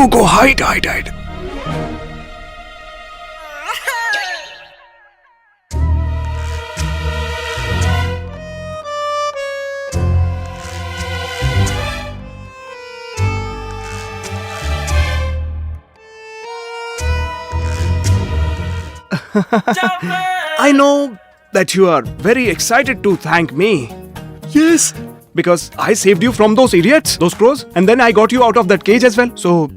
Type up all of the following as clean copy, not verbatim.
Go. Hide. I know that you are very excited to thank me. Yes. Because I saved you from those idiots, those crows, and then I got you out of that cage as well. So,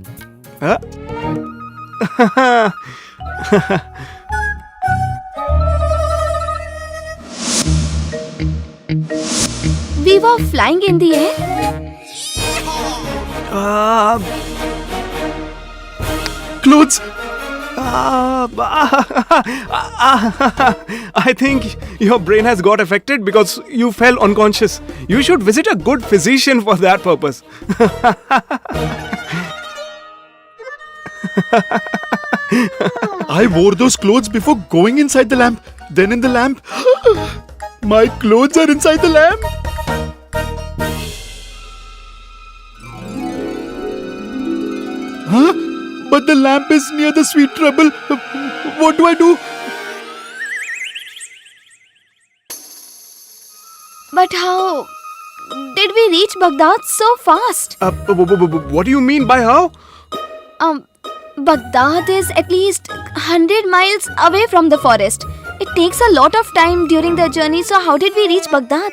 We were flying in the air. Clothes. I think your brain has got affected because you fell unconscious. You should visit a good physician for that purpose. I wore those clothes before going inside the lamp. Then in the lamp, my clothes are inside the lamp. Huh? But the lamp is near the sweet trouble. What do I do? But how did we reach Baghdad so fast? What do you mean by how? Baghdad is at least 100 miles away from the forest. It takes a lot of time during the journey, so how did we reach Baghdad?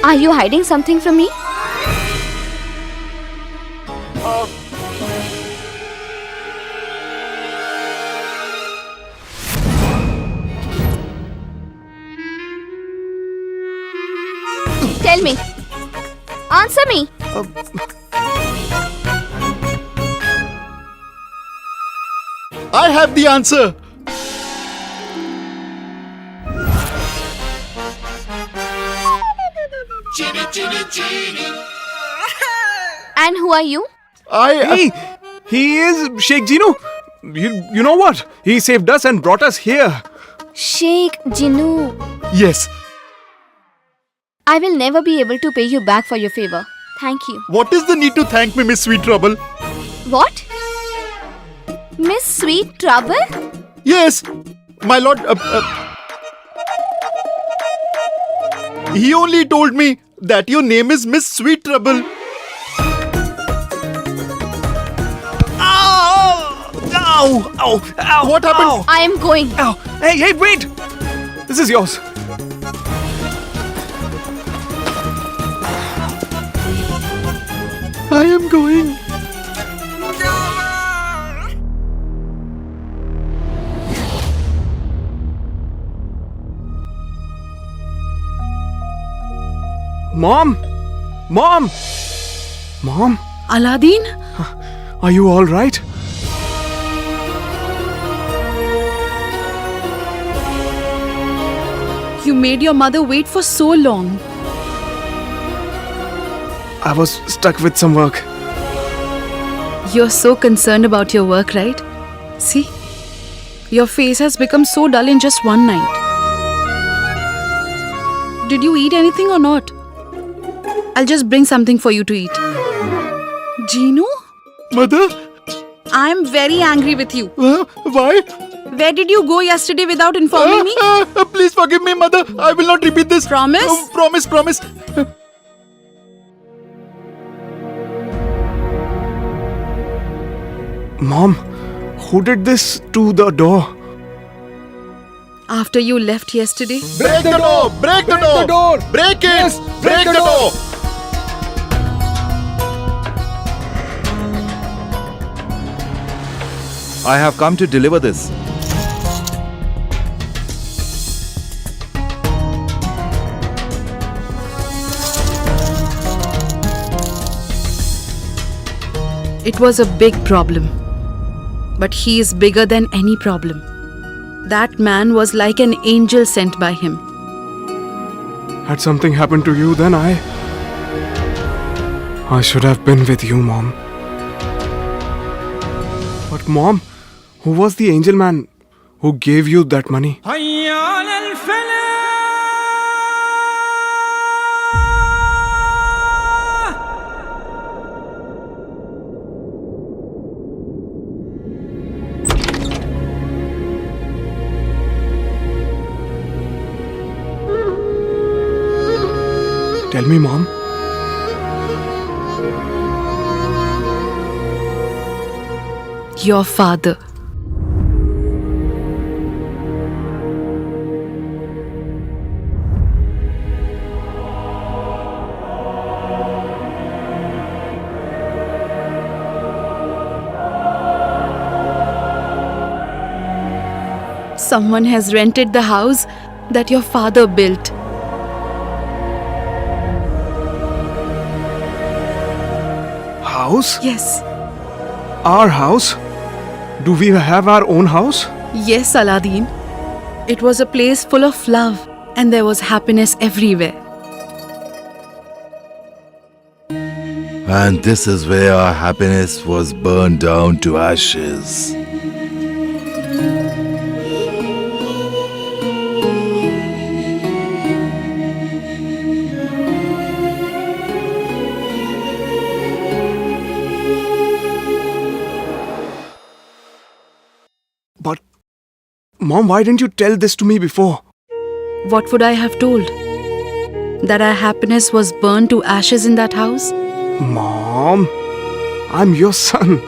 Are you hiding something from me? Tell me. Answer me. I have the answer. And who are you? He is Sheikh Jinu. You know what? He saved us and brought us here. Sheikh Jinu. Yes. I will never be able to pay you back for your favor. Thank you. What is the need to thank me, Miss Sweet Trouble? What? Miss Sweet Trouble? Yes, my lord. He only told me that your name is Miss Sweet Trouble. Ow! What happened? Ow. I am going. Ow! Hey, wait! This is yours. I am going. Mom! Aladdin? Are you all right? You made your mother wait for so long. I was stuck with some work. You're so concerned about your work, right? See? Your face has become so dull in just one night. Did you eat anything or not? I'll just bring something for you to eat. Jinu? Mother? I'm very angry with you. Why? Where did you go yesterday without informing me? Please forgive me, mother. I will not repeat this. Promise? Promise. Mom, who did this to the door? After you left yesterday? Break the door! Break the door! Break it! Yes, break the door! I have come to deliver this. It was a big problem. But he is bigger than any problem. That man was like an angel sent by him. Had something happened to you, then I should have been with you, Mom. But Mom, Who was the angel man who gave you that money? Tell me, Mom. Your father. Someone has rented the house that your father built. House? Yes. Our house? Do we have our own house? Yes, Aladdin. It was a place full of love and there was happiness everywhere. And this is where our happiness was burned down to ashes. But, Mom, why didn't you tell this to me before? What would I have told? That our happiness was burned to ashes in that house? Mom, I'm your son.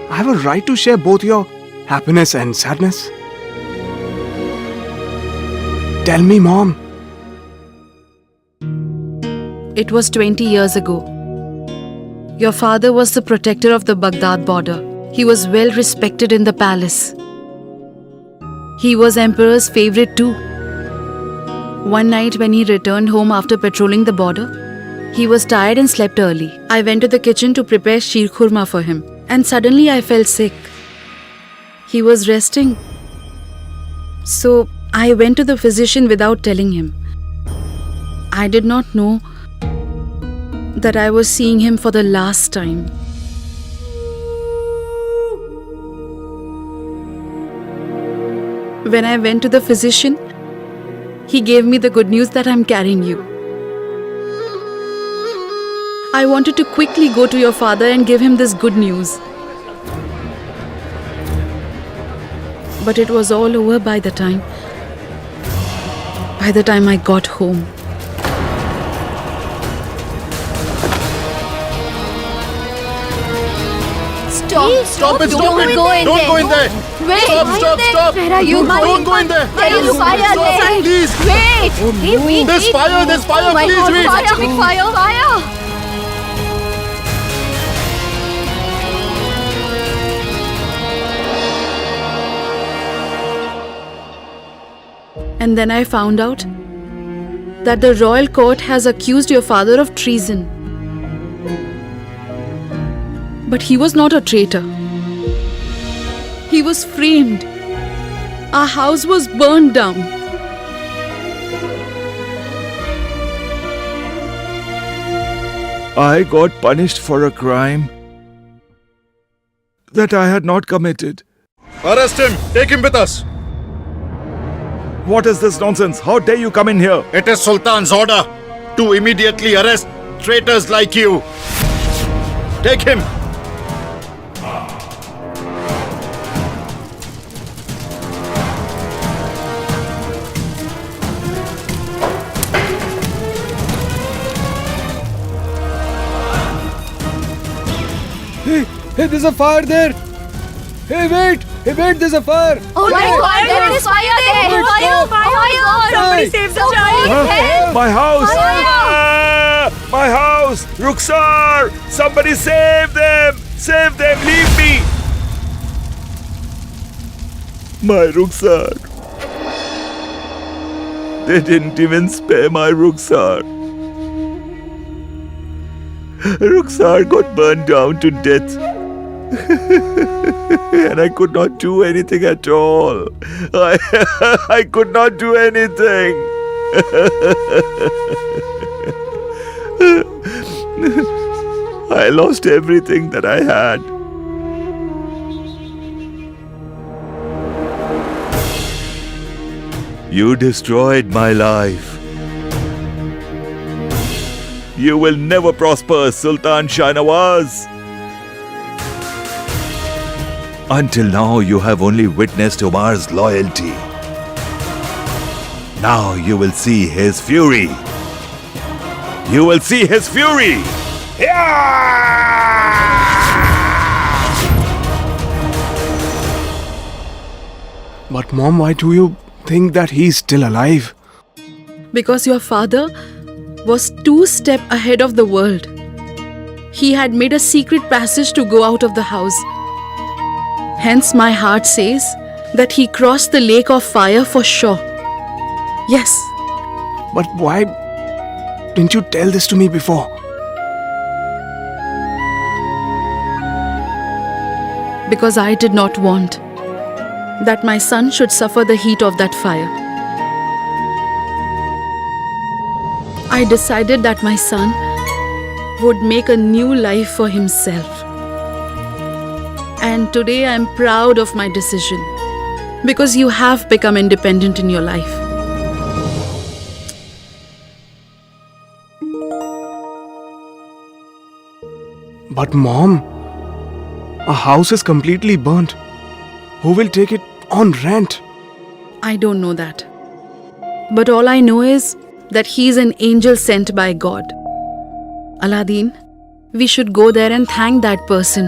I have a right to share both your happiness and sadness. Tell me, Mom. It was 20 years ago. Your father was the protector of the Baghdad border. He was well respected in the palace. He was Emperor's favorite too. One night when he returned home after patrolling the border, he was tired and slept early. I went to the kitchen to prepare sheer khurma for him, and suddenly I felt sick. He was resting. So I went to the physician without telling him. I did not know that I was seeing him for the last time. When I went to the physician, he gave me the good news that I'm carrying you. I wanted to quickly go to your father and give him this good news. But it was all over by the time I got home. Stop it! Don't go in Don't there. go in there! Wait, Stop! where are you going? Don't go in there! There is fire there. Please! Wait! Wait! There's fire! There's fire! Oh my Please God, wait! fire! Fire! And then I found out that the royal court has accused your father of treason. But he was not a traitor. He was framed. Our house was burned down. I got punished for a crime that I had not committed. Arrest him! Take him with us! What is this nonsense? How dare you come in here? It is Sultan's order to immediately arrest traitors like you. Take him! Hey, there's a fire there! Hey, wait, there's a fire! Oh my God, there is fire there! Fire! Somebody save the child! Help! My house! Fire! Ah, my house! Rukhsar! Somebody save them! Save them! Leave me! My Rukhsar. They didn't even spare my Rukhsar. Rukhsar got burned down to death. And I could not do anything at all. I could not do anything. I lost everything that I had. You destroyed my life. You will never prosper, Sultan Shahnawaz. Until now, you have only witnessed Umar's loyalty. Now you will see his fury. You will see his fury. But Mom, why do you think that he's still alive? Because your father was 2 steps ahead of the world. He had made a secret passage to go out of the house. Hence, my heart says that he crossed the lake of fire for sure. Yes, But why didn't you tell this to me before? because I did not want that my son should suffer the heat of that fire. I decided that my son would make a new life for himself. And today I am proud of my decision because you have become independent in your life. But Mom, our house is completely burnt. Who will take it on rent? I don't know that. But all I know is that he is an angel sent by God. Aladdin, we should go there and thank that person.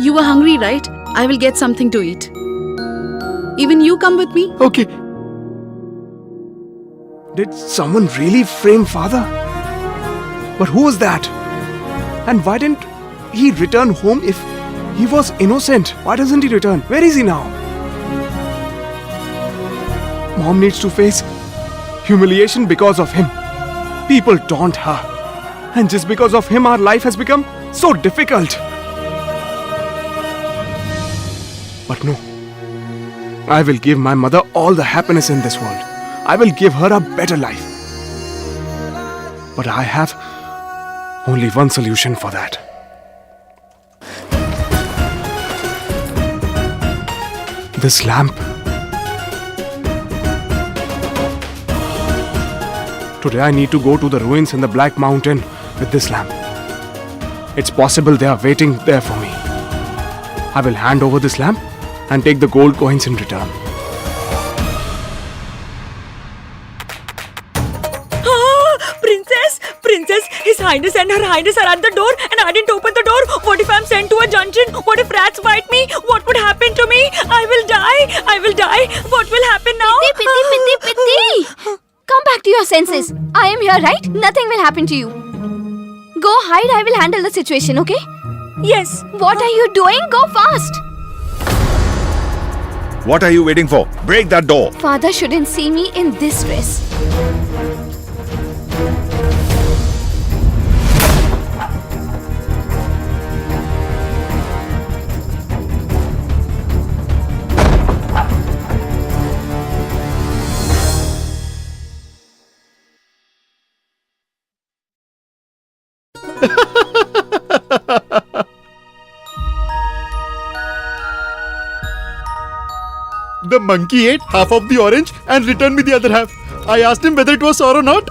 You were hungry, right? I will get something to eat. Even you come with me? Okay. Did someone really frame father? But who was that? And why didn't he return home if he was innocent? Why doesn't he return? Where is he now? Mom needs to face humiliation because of him. People taunt her. And just because of him, our life has become so difficult. But no. I will give my mother all the happiness in this world. I will give her a better life. But I have only one solution for that. This lamp. Today I need to go to the ruins in the Black Mountain with this lamp. It's possible they are waiting there for me. I will hand over this lamp and take the gold coins in return. Princess, His Highness and Her Highness are at the door and I didn't open the door. What if I'm sent to a dungeon? What if rats bite me? What would happen to me? I will die. What will happen now? Pitti! Come back to your senses. I am here, right? Nothing will happen to you. Go hide, I will handle the situation, okay? Yes. What are you doing? Go fast! What are you waiting for? Break that door. Father shouldn't see me in this dress. The monkey ate half of the orange and returned me the other half. I asked him whether it was sour or not.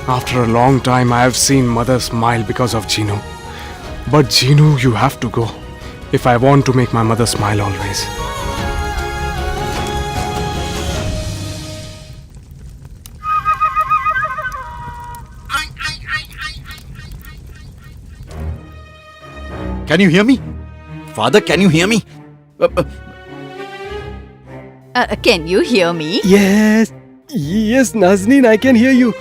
After a long time, I have seen mother smile because of Gino. But Gino, you have to go. If I want to make my mother smile always. Can you hear me? Father, can you hear me? Can you hear me? Yes, Nazneen, I can hear you.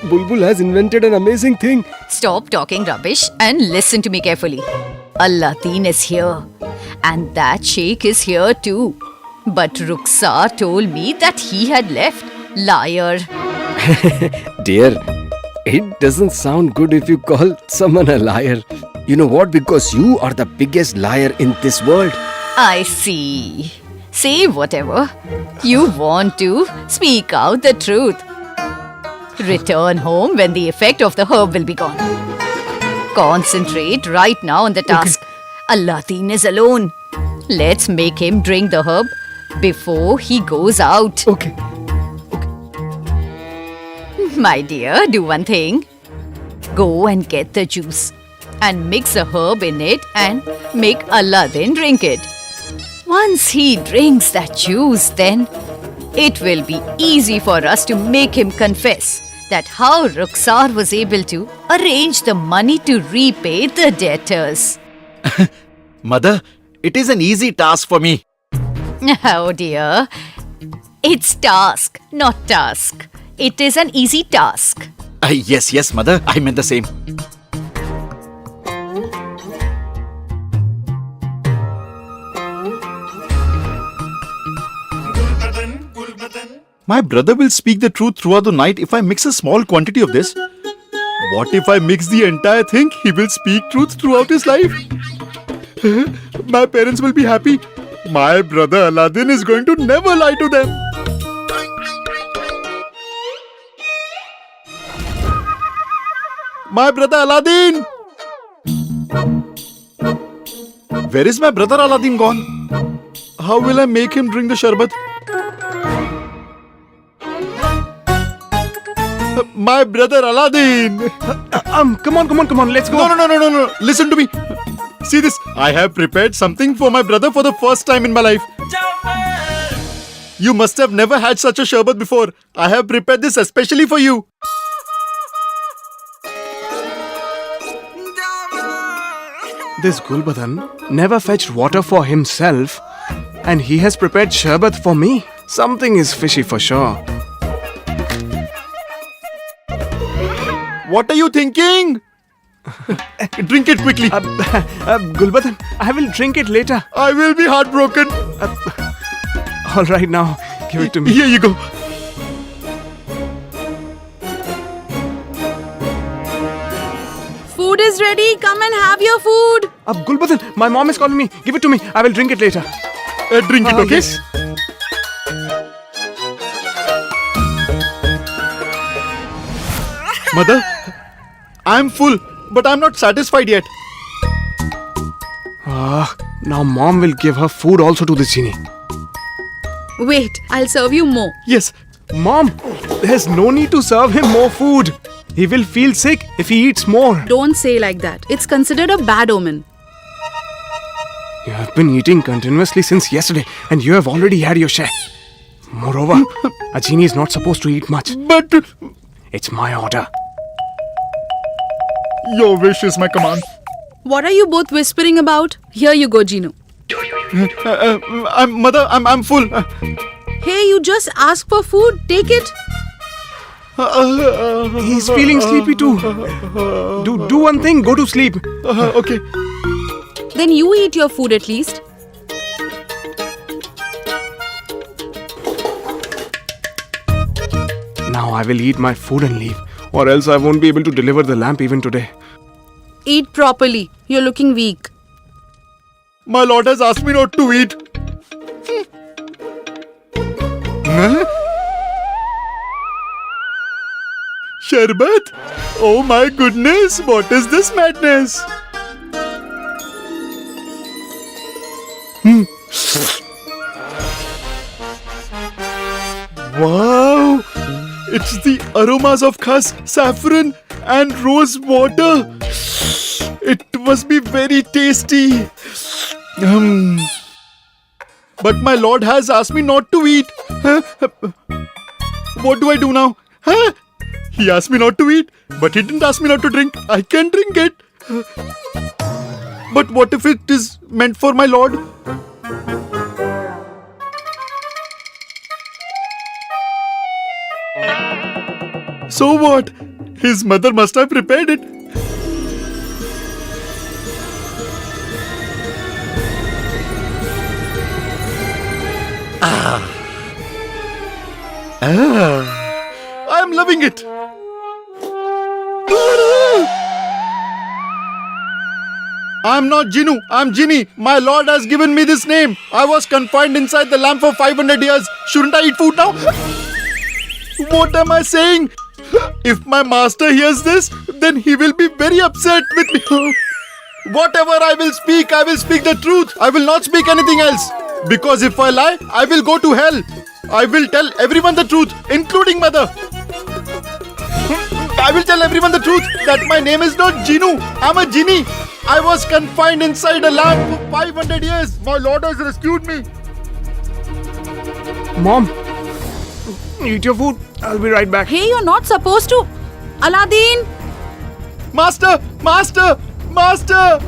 Bulbul has invented an amazing thing. Stop talking rubbish and listen to me carefully. Aladdin is here. And that sheikh is here too. But Rukhsar told me that he had left. Liar. Dear, it doesn't sound good if you call someone a liar. You know what? Because you are the biggest liar in this world. I see. Say whatever you want to. Speak out the truth. Return home when the effect of the herb will be gone. Concentrate right now on the task. Aladdin is alone. Let's make him drink the herb before he goes out. Okay. My dear, do one thing. Go and get the juice and mix a herb in it and make Aladdin drink it. Once he drinks that juice, then it will be easy for us to make him confess that how Rukhsar was able to arrange the money to repay the debtors. Mother, it is an easy task for me. Oh dear. It's task, not task. It is an easy task. Yes, mother. I meant the same. My brother will speak the truth throughout the night if I mix a small quantity of this. What if I mix the entire thing? He will speak truth throughout his life. My parents will be happy. My brother Aladdin is going to never lie to them. My brother Aladdin! Where is my brother Aladdin gone? How will I make him drink the sharbat? My brother Aladdin! Come on, let's go. No. Listen to me. See this. I have prepared something for my brother for the first time in my life. You must have never had such a sharbat before. I have prepared this especially for you. This Gulbadan never fetched water for himself, and he has prepared sharbat for me. Something is fishy for sure. What are you thinking? Drink it quickly. Gulbadan, I will drink it later. I will be heartbroken. All right, now give it to me. Here you go. Food is ready. Come and have your food. Gulbadan, my mom is calling me. Give it to me. I will drink it later. Drink it, okay? Yes. Mother, I'm full, but I'm not satisfied yet. Now mom will give her food also to this genie. Wait, I'll serve you more. Yes. Mom, there's no need to serve him more food. He will feel sick if he eats more. Don't say like that. It's considered a bad omen. You have been eating continuously since yesterday, and you have already had your share. Moreover, a genie is not supposed to eat much. But It's my order. your wish is my command. What are you both whispering about? Here you go, Gino. Mother, I'm full. Hey, you just ask for food. Take it. He's feeling sleepy too. Do one thing, go to sleep. Okay. Then you eat your food at least. Now I will eat my food and leave, or else I won't be able to deliver the lamp even today. Eat properly. You're looking weak. My lord has asked me not to eat. Huh? Sharbat? Oh my goodness, what is this madness? Wow! It's the aromas of khas, saffron and rose water. It must be very tasty. But my lord has asked me not to eat. Huh? What do I do now? Huh? He asked me not to eat, but he didn't ask me not to drink. I can drink it. But what if it is meant for my lord? So what? His mother must have prepared it. I'm loving it. I'm not Jinu, I'm Genie. My lord has given me this name. I was confined inside the lamp for 500 years. Shouldn't I eat food now? What am I saying? If my master hears this, then he will be very upset with me. Whatever I will speak the truth. I will not speak anything else. Because if I lie, I will go to hell. I will tell everyone the truth, including mother. I will tell everyone the truth that my name is not Jinu. I'm a genie. I was confined inside a lamp for 500 years. My lord has rescued me. Mom, eat your food. I'll be right back. Hey, you're not supposed to. Aladdin! Master! Master! Master!